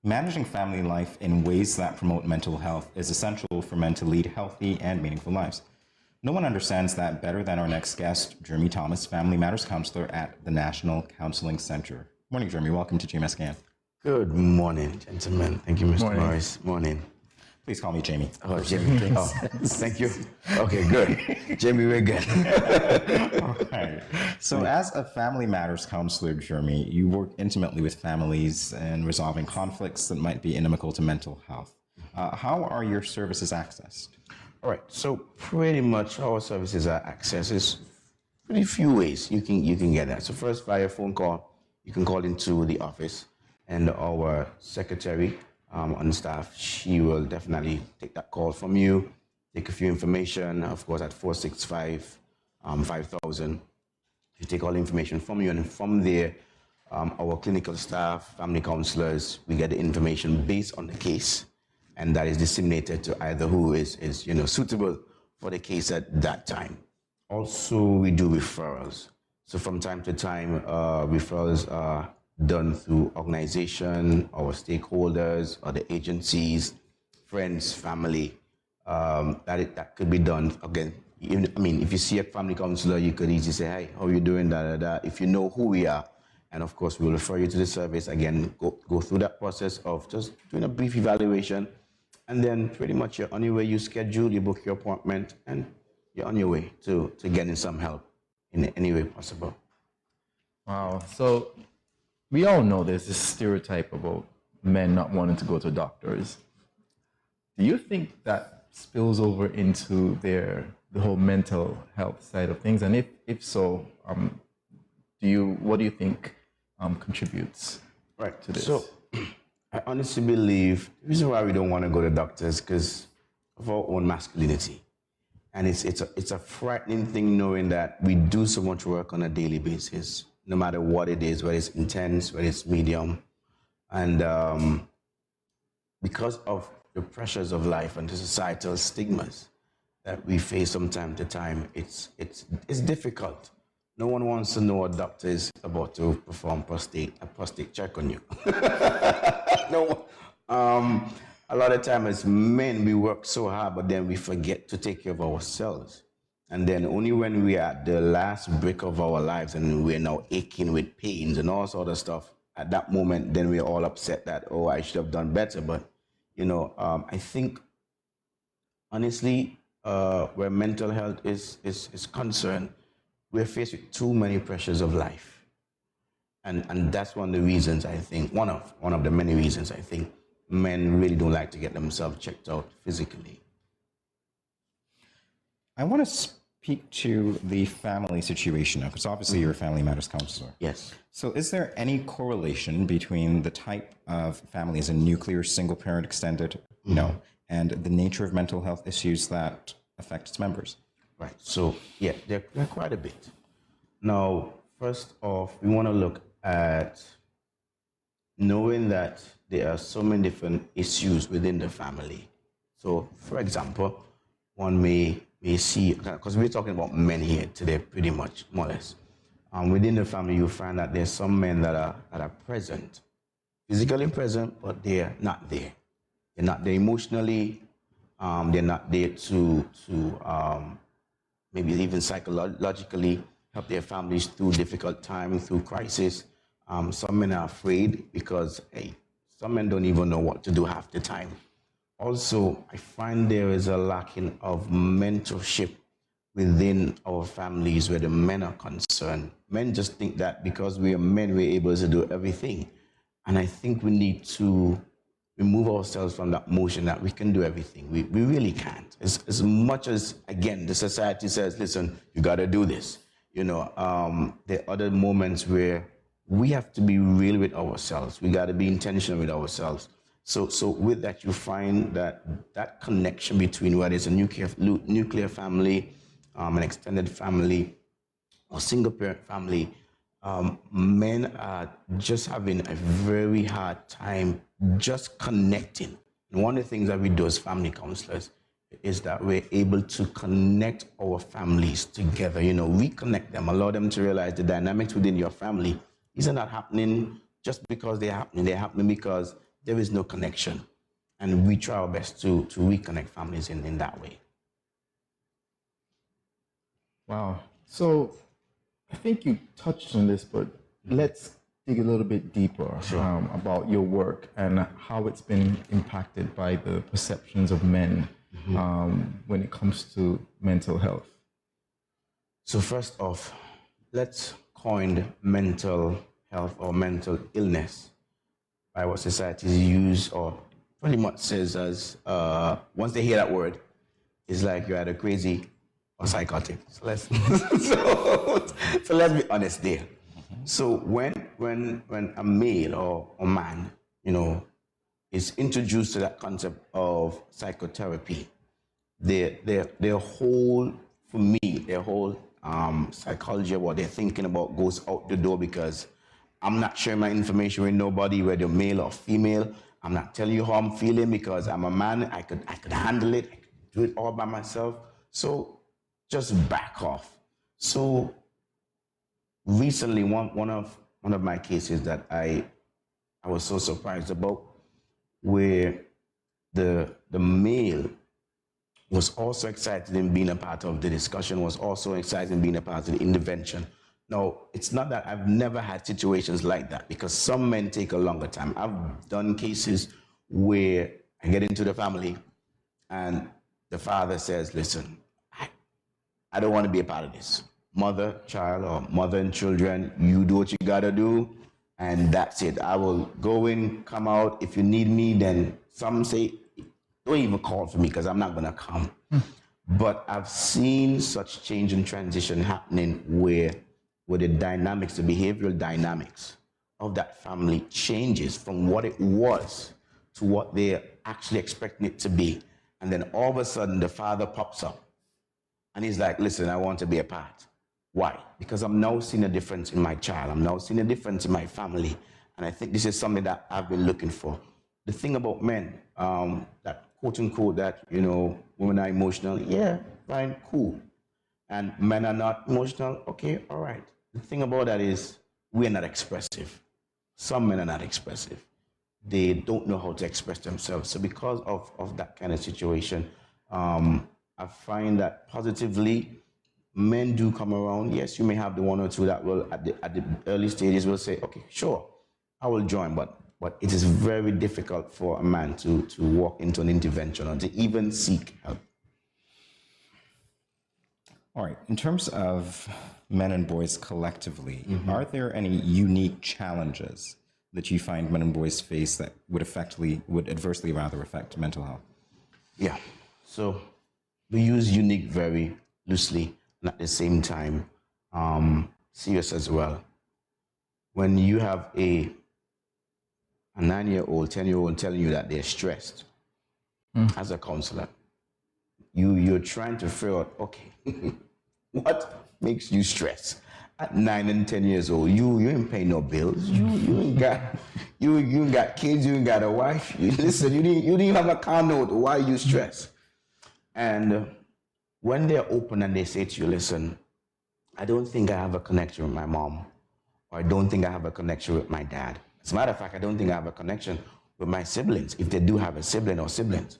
Managing family life in ways that promote mental health is essential for men to lead healthy and meaningful lives. No one understands that better than our next guest, Jeremy Thomas, Family Matters Counselor at the National Counseling Center. Morning, Jeremy. Welcome to GMSKN. Good morning, gentlemen. Thank you, Mr. Morning. Morris. Morning. Please call me Jamie. Oh, Jamie. Oh, thank you. Okay, good. Jamie, we're good. All right. So as a Family Matters Counselor, Jeremy, you work intimately with families and resolving conflicts that might be inimical to mental health. How are your services accessed? All right. So pretty much our services are accessed pretty few ways you can get that. So first, via phone call, you can call into the office, and our secretary on staff, she will definitely take that call from you, take a few information, of course, at 465 5000. You take all the information from you, and from there, our clinical staff, family counselors, we get the information based on the case, and that is disseminated to either who is suitable for the case at that time. Also, we do referrals. So from time to time, referrals are done through organization, our stakeholders, or the agencies, friends, family. That could be done. Again, if you see a family counselor, you could easily say, "Hey, how are you doing?" If you know who we are, and of course, we'll refer you to the service. Again, go through that process of just doing a brief evaluation, and then pretty much you're on your way. You schedule, you book your appointment, and you're on your way to getting some help in any way possible. Wow. So we all know there's this stereotype about men not wanting to go to doctors. Do you think that spills over into the whole mental health side of things? And if so, what do you think contributes to this? So I honestly believe the reason why we don't want to go to doctors because of our own masculinity. And it's a frightening thing knowing that we do so much work on a daily basis, no matter what it is, whether it's intense, whether it's medium. And because of the pressures of life and the societal stigmas that we face from time to time, it's difficult. No one wants to know a doctor is about to perform a prostate check on you. No. A lot of time as men, we work so hard, but then we forget to take care of ourselves. And then only when we are at the last break of our lives and we're now aching with pains and all sort of stuff, at that moment, then we're all upset that, oh, I should have done better. But, I think, honestly, where mental health is concerned, we're faced with too many pressures of life. And that's one of the reasons, I think, one of the many reasons, I think, men really don't like to get themselves checked out physically. I want to speak to the family situation now, because obviously you're a Family Matters Counselor. Yes. So is there any correlation between the type of family as a nuclear, single-parent, extended, and the nature of mental health issues that affect its members? Right. So, yeah, there are quite a bit. Now, first off, we want to look at knowing that there are so many different issues within the family. So, for example, one may see, because we're talking about men here today, pretty much, more or less. Within the family, you find that there's some men that are present, physically present, but they're not there. They're not there emotionally. They're not there to maybe even psychologically help their families through difficult times, through crisis. Some men are afraid because, some men don't even know what to do half the time. Also, I find there is a lacking of mentorship within our families where the men are concerned. Men just think that because we are men, we're able to do everything. And I think we need to remove ourselves from that notion that we can do everything. We really can't. As much as, again, the society says, listen, you got to do this. There are other moments where we have to be real with ourselves. We got to be intentional with ourselves. So with that, you find that connection between whether it's a nuclear family, an extended family, or single parent family, men are just having a very hard time just connecting. And one of the things that we do as family counselors is that we're able to connect our families together, reconnect them, allow them to realize the dynamics within your family. These are not happening just because they're happening. They're happening because there is no connection. And we try our best to reconnect families in that way. Wow. So I think you touched on this, but let's dig a little bit deeper about your work and how it's been impacted by the perceptions of men when it comes to mental health. So first off, let's coin mental health or mental illness by what societies use or pretty much says as, once they hear that word, it's like you're either crazy or psychotic. So let's so let's be honest there. So when a male or a man, is introduced to that concept of psychotherapy, their whole psychology of what they're thinking about goes out the door, because I'm not sharing my information with nobody, whether male or female. I'm not telling you how I'm feeling because I'm a man. I could handle it. I could do it all by myself. So just back off. So recently, one of my cases that I was so surprised about, where the male was also excited in being a part of the discussion, was also excited in being a part of the intervention. Now, it's not that I've never had situations like that, because some men take a longer time. I've done cases where I get into the family and the father says, listen, I don't want to be a part of this. Mother, child, or mother and children, you do what you gotta do, and that's it. I will go in, come out. If you need me, then some say, don't even call for me because I'm not gonna come. But I've seen such change and transition happening where the dynamics, the behavioral dynamics of that family changes from what it was to what they're actually expecting it to be. And then all of a sudden the father pops up and he's like, listen, I want to be a part. Why? Because I'm now seeing a difference in my child. I'm now seeing a difference in my family. And I think this is something that I've been looking for. The thing about men, that quote unquote, that, women are emotional. Yeah, fine, cool. And men are not emotional. Okay, all right. The thing about that is we're not expressive. Some men are not expressive. They don't know how to express themselves. So because of that kind of situation, I find that positively, men do come around. Yes, you may have the one or two that will, at the early stages, will say, okay, sure, I will join. But it is very difficult for a man to walk into an intervention or to even seek help. All right. In terms of men and boys collectively, are there any unique challenges that you find men and boys face that would adversely affect mental health? Yeah. So we use unique very loosely and at the same time serious as well. When you have a 9-year-old, 10-year-old telling you that they're stressed, as a counselor, you're trying to figure out, okay, what makes you stressed? At 9 and 10 years old, you ain't paying no bills. You ain't got kids. You ain't got a wife. You didn't have a car note. Why are you stressed? And when they're open and they say to you, listen, I don't think I have a connection with my mom, or I don't think I have a connection with my dad. As a matter of fact, I don't think I have a connection with my siblings, if they do have a sibling or siblings.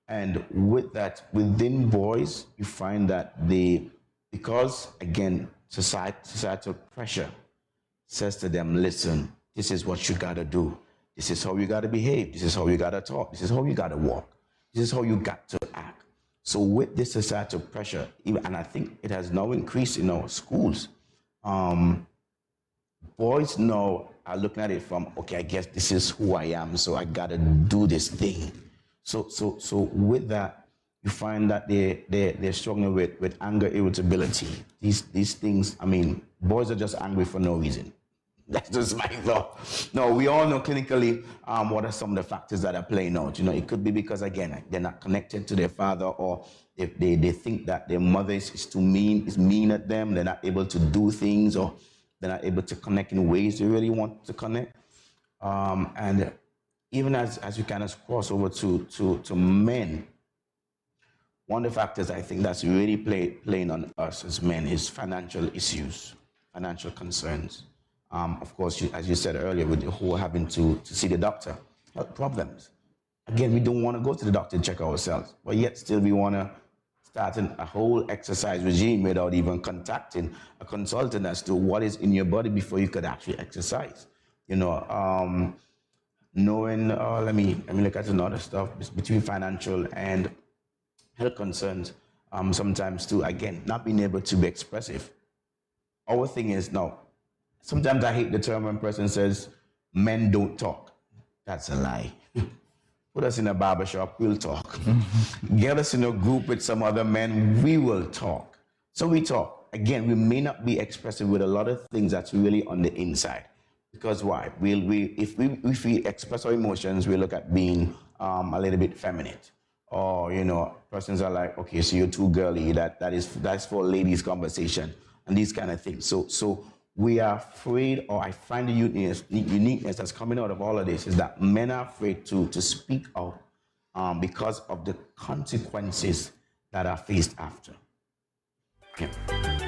And with that, within boys, you find that because again, societal pressure says to them, listen, this is what you gotta do. This is how you gotta behave. This is how you gotta talk. This is how you gotta walk. This is how you got to act. So with this societal pressure, and I think it has now increased in our schools, boys now are looking at it from, okay, I guess this is who I am, so I gotta do this thing. So with that, you find that they're struggling with anger, irritability. These things, I mean, boys are just angry for no reason. That's just my thought. No, we all know clinically what are some of the factors that are playing out. It could be because, again, they're not connected to their father, or if they think that their mother is mean at them, they're not able to do things, or they're not able to connect in ways they really want to connect. And even as you kind of cross over to men, one of the factors I think that's really playing on us as men is financial issues, financial concerns. Of course, as you said earlier, with the whole having to see the doctor, health problems. Again, we don't want to go to the doctor and check ourselves, but yet still we want to start a whole exercise regime without even contacting a consultant as to what is in your body before you could actually exercise. You know, knowing, let me look at another stuff between financial and health concerns. Sometimes too, again, not being able to be expressive. Our thing is now, sometimes I hate the term when a person says men don't talk. That's a lie. Put us in a barbershop, we'll talk. Get us in a group with some other men, we will talk. So we talk. Again, we may not be expressive with a lot of things that's really on the inside. Because why? If we express our emotions, we look at being a little bit feminine. Or, you know, persons are like, okay, so you're too girly, that's for ladies' conversation, and these kind of things. So we are afraid, or I find the uniqueness that's coming out of all of this is that men are afraid to speak out because of the consequences that are faced after. Yeah.